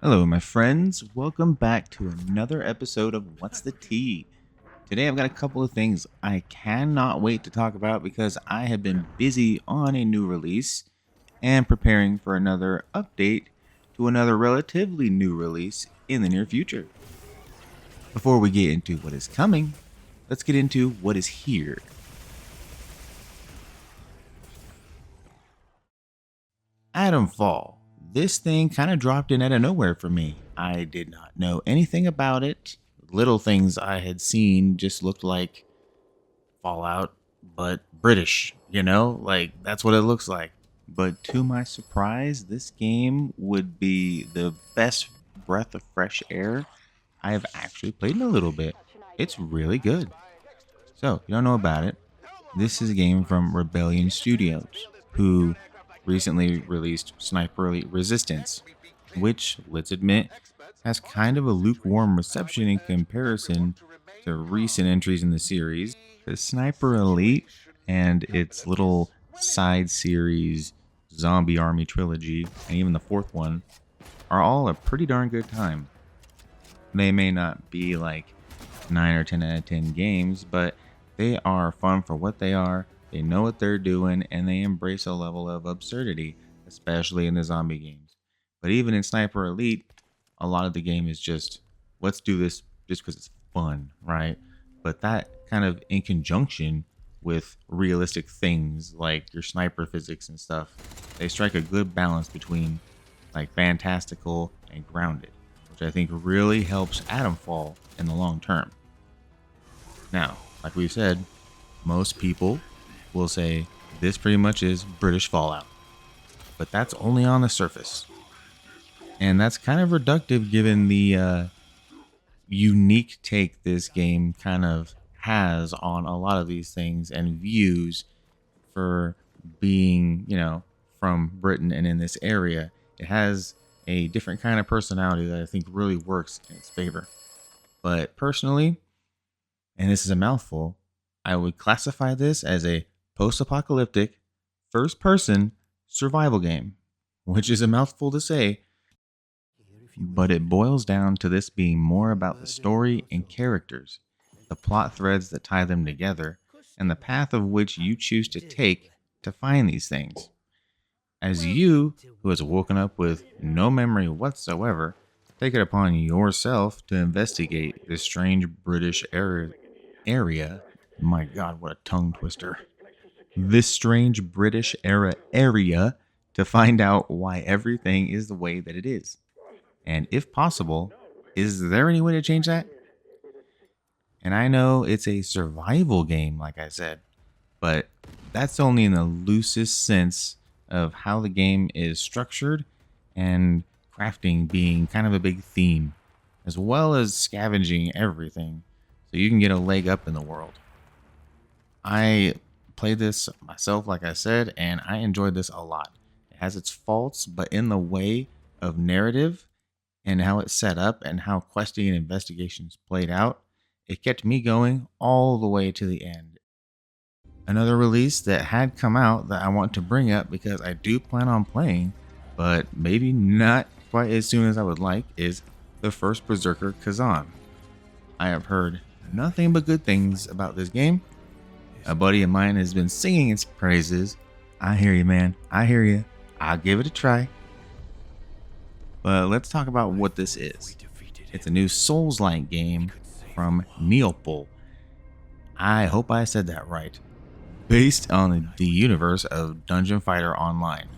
Hello, my friends. Welcome back to another episode of What's the Tea? Today, I've got a couple of things I cannot wait to talk about because I have been busy on a new release and preparing for another update to another relatively new release in the near future. Before we get into what is coming, let's get into what is here. Atomfall. This thing kind of dropped in out of nowhere for me. I did not know anything about it. Little things I had seen just looked like Fallout, but British, Like that's what it looks like. But to my surprise, this game would be the best breath of fresh air I have actually played in a little bit. It's really good. So, you don't know about it. This is a game from Rebellion Studios, who recently released Sniper Elite Resistance, which, let's admit, has kind of a lukewarm reception in comparison to recent entries in the series. The Sniper Elite and its little side series Zombie Army trilogy, and even the fourth one, are all a pretty darn good time. They may not be like 9 or 10 out of 10 games, but they are fun for what they are. They know what they're doing, and they embrace a level of absurdity, especially in the zombie games. But even in Sniper Elite, a lot of the game is just, let's do this just because it's fun, right? But that kind of in conjunction with realistic things like your sniper physics and stuff, they strike a good balance between like fantastical and grounded, which I think really helps Atomfall in the long term. Now, like we said, most people will say this pretty much is British Fallout, but that's only on the surface. And that's kind of reductive given the unique take this game kind of has on a lot of these things and views for being, from Britain and in this area. It has a different kind of personality that I think really works in its favor. But personally, and this is a mouthful, I would classify this as a post apocalyptic, first person survival game, which is a mouthful to say, but it boils down to this being more about the story and characters, the plot threads that tie them together, and the path of which you choose to take to find these things. As you, who has woken up with no memory whatsoever, take it upon yourself to investigate this strange British area. My God, what a tongue twister. This strange British era area to find out why everything is the way that it is. And if possible, is there any way to change that? And I know it's a survival game, like I said, but that's only in the loosest sense of how the game is structured and crafting being kind of a big theme, as well as scavenging everything so you can get a leg up in the world. I played this myself, like I said, and I enjoyed this a lot. It has its faults, but in the way of narrative and how it's set up and how questing and investigations played out, it kept me going all the way to the end. Another release that had come out that I want to bring up because I do plan on playing, but maybe not quite as soon as I would like, is the First Berserker Kazan. I have heard nothing but good things about this game. A buddy of mine has been singing its praises. I hear you, man. I hear you. I'll give it a try. But let's talk about what this is. It's a new Souls-like game from Neopol. I hope I said that right. Based on the universe of Dungeon Fighter Online,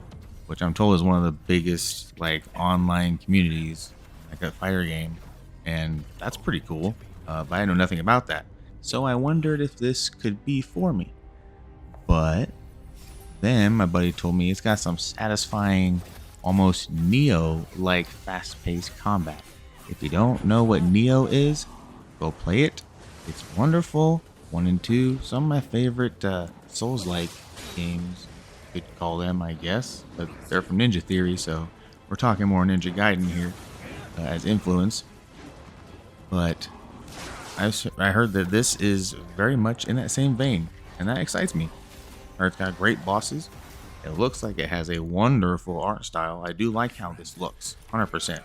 which I'm told is one of the biggest online communities, like a fighter game, and that's pretty cool. But I know nothing about that, so I wondered if this could be for me. But then my buddy told me it's got some satisfying, almost Neo-like fast-paced combat. If you don't know what Neo is, go play it. It's wonderful. 1 and 2, some of my favorite Souls-like games, you could call them, I guess. But they're from Ninja Theory, so we're talking more Ninja Gaiden here as influence. But I heard that this is very much in that same vein, and that excites me. It's got great bosses. It looks like it has a wonderful art style. I do like how this looks, 100%.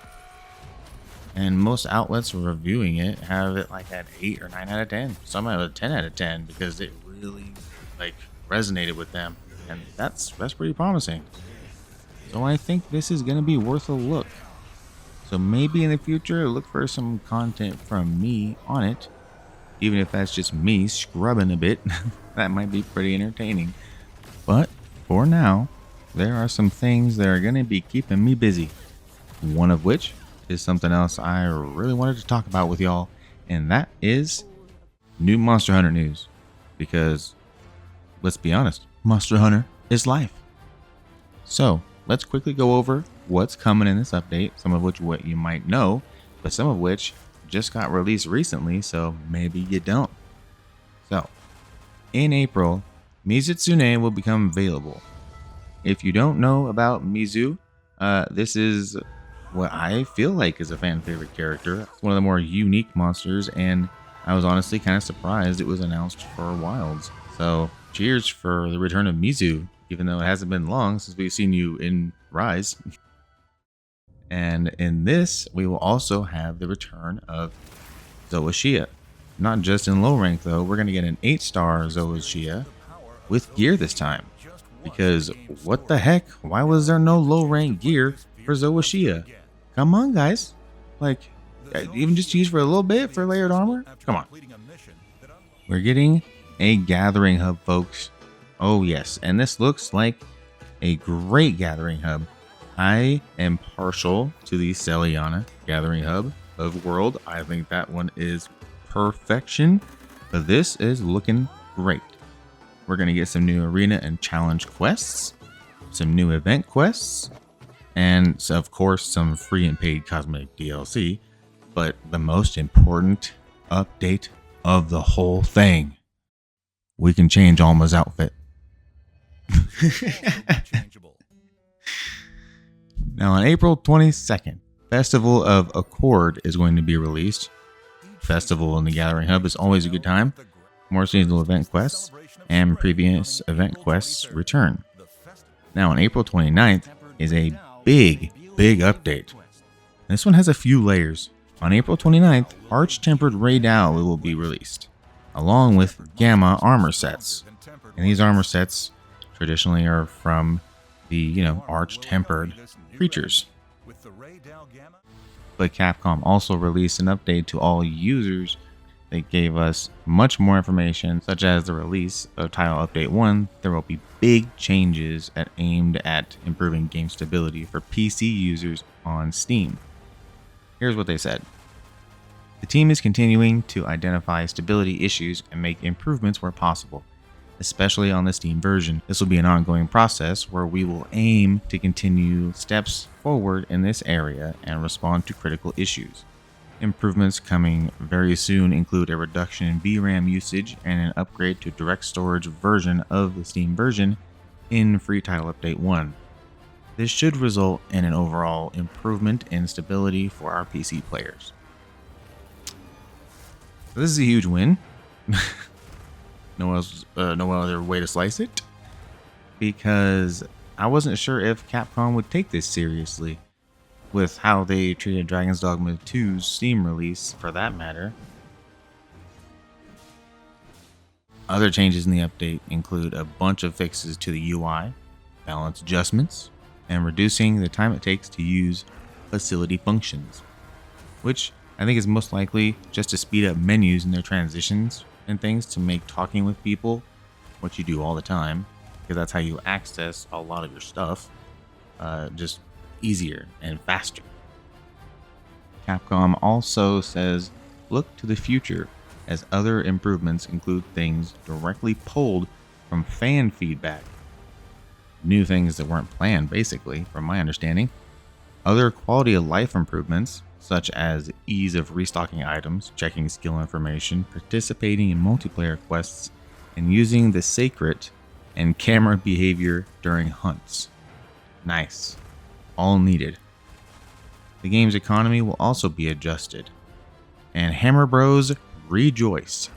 And most outlets reviewing it have it like at 8 or 9 out of 10. Some have a 10 out of 10 because it really like resonated with them. And that's pretty promising. So I think this is going to be worth a look. So maybe in the future, look for some content from me on it. Even if that's just me scrubbing a bit, that might be pretty entertaining. But for now, there are some things that are going to be keeping me busy. One of which is something else I really wanted to talk about with y'all, and that is new Monster Hunter news. Because, let's be honest, Monster Hunter is life. So, let's quickly go over what's coming in this update, some of which what you might know, but some of which just got released recently, so maybe you don't. So, in April, Mizutsume will become available. If you don't know about Mizu, this is what I feel like is a fan favorite character. It's one of the more unique monsters, and I was honestly kind of surprised it was announced for Wilds. So, cheers for the return of Mizu, even though it hasn't been long since we've seen you in Rise. And in this, we will also have the return of Zoashia. Not just in low rank though, we're going to get an 8-star Zoashia with gear this time. Because what the heck, why was there no low rank gear for Zoashia? Come on guys, like even just use for a little bit for layered armor? Come on. We're getting a gathering hub, folks. Oh yes, and this looks like a great gathering hub. I am partial to the Celiana Gathering Hub of World. I think that one is perfection, but this is looking great. We're going to get some new arena and challenge quests, some new event quests, and so of course some free and paid cosmetic DLC, but the most important update of the whole thing, we can change Alma's outfit. Now on April 22nd, Festival of Accord is going to be released. Festival in the Gathering Hub is always a good time. More seasonal event quests and previous event quests return. Now on April 29th is a big update. This one has a few layers. On April 29th, Arch-Tempered Raidao will be released, along with Gamma armor sets. And these armor sets traditionally are from the, Arch-Tempered creatures. But Capcom also released an update to all users that gave us much more information, such as the release of Title Update 1. There will be big changes aimed at improving game stability for PC users on Steam. Here's what they said. The team is continuing to identify stability issues and make improvements where possible, especially on the Steam version. This will be an ongoing process where we will aim to continue steps forward in this area and respond to critical issues. Improvements coming very soon include a reduction in VRAM usage and an upgrade to direct storage version of the Steam version in Free Title Update 1. This should result in an overall improvement in stability for our PC players. This is a huge win. No other way to slice it, because I wasn't sure if Capcom would take this seriously with how they treated Dragon's Dogma 2's Steam release, for that matter. Other changes in the update include a bunch of fixes to the UI, balance adjustments, and reducing the time it takes to use facility functions, which I think is most likely just to speed up menus and their transitions and things to make talking with people, what you do all the time, because that's how you access a lot of your stuff, just easier and faster. Capcom also says look to the future, as other improvements include things directly pulled from fan feedback. New things that weren't planned, basically, from my understanding. Other quality of life improvements, such as ease of restocking items, checking skill information, participating in multiplayer quests, and using the sacred and camera behavior during hunts. Nice. All needed. The game's economy will also be adjusted. And Hammer Bros rejoice.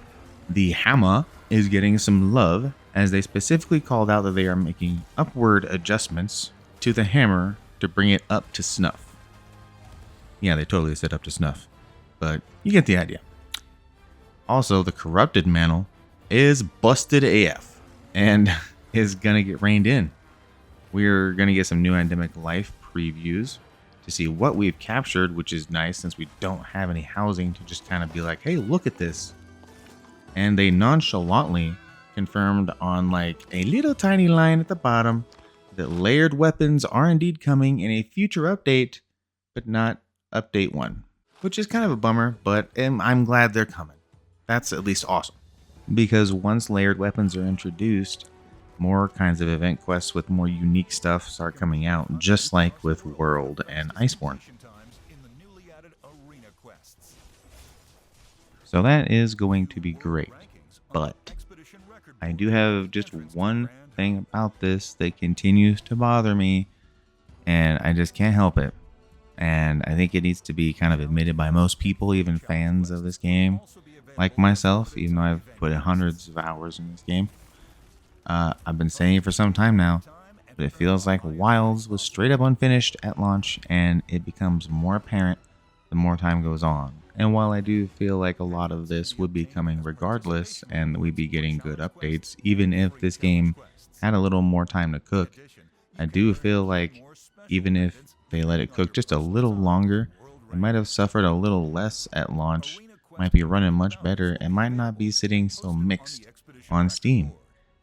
The Hammer is getting some love, as they specifically called out that they are making upward adjustments to the hammer to bring it up to snuff. Yeah, they totally set up to snuff. But you get the idea. Also, the corrupted mantle is busted AF and is going to get reined in. We're going to get some new endemic life previews to see what we've captured, which is nice since we don't have any housing to just kind of be like, hey, look at this. And they nonchalantly confirmed on like a little tiny line at the bottom that layered weapons are indeed coming in a future update, but not update 1, which is kind of a bummer, but I'm glad they're coming. That's at least awesome. Because once layered weapons are introduced, more kinds of event quests with more unique stuff start coming out, just like with World and Iceborne. So that is going to be great. But I do have just one thing about this that continues to bother me, and I just can't help it. And I think it needs to be kind of admitted by most people, even fans of this game, like myself, even though I've put hundreds of hours in this game. I've been saying it for some time now, but it feels like Wilds was straight up unfinished at launch, and it becomes more apparent the more time goes on. And while I do feel like a lot of this would be coming regardless, and we'd be getting good updates, even if this game had a little more time to cook, I do feel like even if they let it cook just a little longer, it might have suffered a little less at launch, might be running much better, and might not be sitting so mixed on Steam,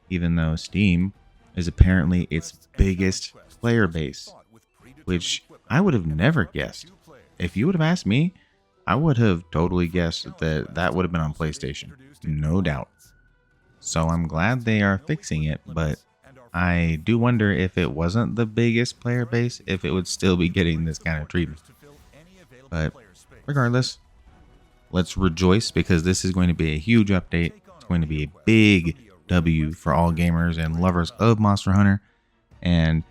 even though Steam is apparently its biggest player base, which I would have never guessed. If you would have asked me, I would have totally guessed that that would have been on PlayStation, no doubt. So I'm glad they are fixing it, but I do wonder if it wasn't the biggest player base, if it would still be getting this kind of treatment. But regardless, let's rejoice because this is going to be a huge update. It's going to be a big W for all gamers and lovers of Monster Hunter, and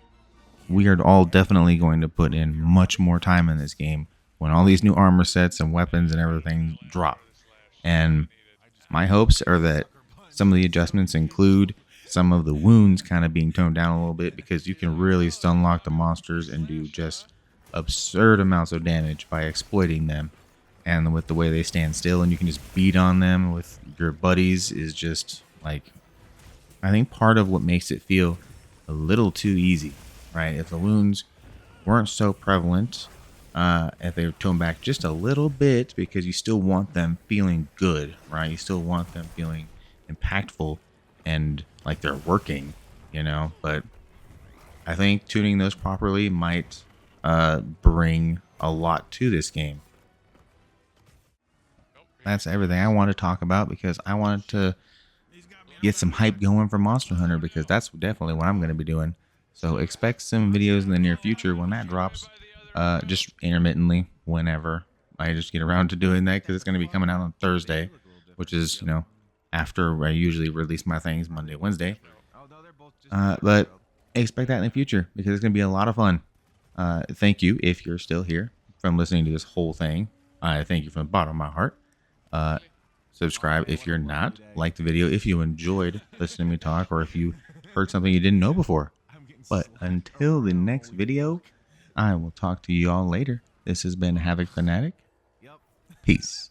we are all definitely going to put in much more time in this game when all these new armor sets and weapons and everything drop. And my hopes are that some of the adjustments include some of the wounds kind of being toned down a little bit, because you can really stun lock the monsters and do just absurd amounts of damage by exploiting them. And with the way they stand still and you can just beat on them with your buddies is just like, I think part of what makes it feel a little too easy, right? If the wounds weren't so prevalent, if they were toned back just a little bit, because you still want them feeling good, right? You still want them feeling impactful and like they're working, but I think tuning those properly might bring a lot to this game. That's everything I want to talk about, because I wanted to get some hype going for Monster Hunter, because that's definitely what I'm going to be doing. So expect some videos in the near future when that drops, just intermittently whenever I just get around to doing that, because it's going to be coming out on Thursday, which is, after I usually release my things Monday, Wednesday. But expect that in the future, because it's going to be a lot of fun. Thank you if you're still here from listening to this whole thing. I thank you from the bottom of my heart. Subscribe if you're not. Like the video if you enjoyed listening to me talk, or if you heard something you didn't know before. But until the next video, I will talk to you all later. This has been Havoc Fanatic. Peace.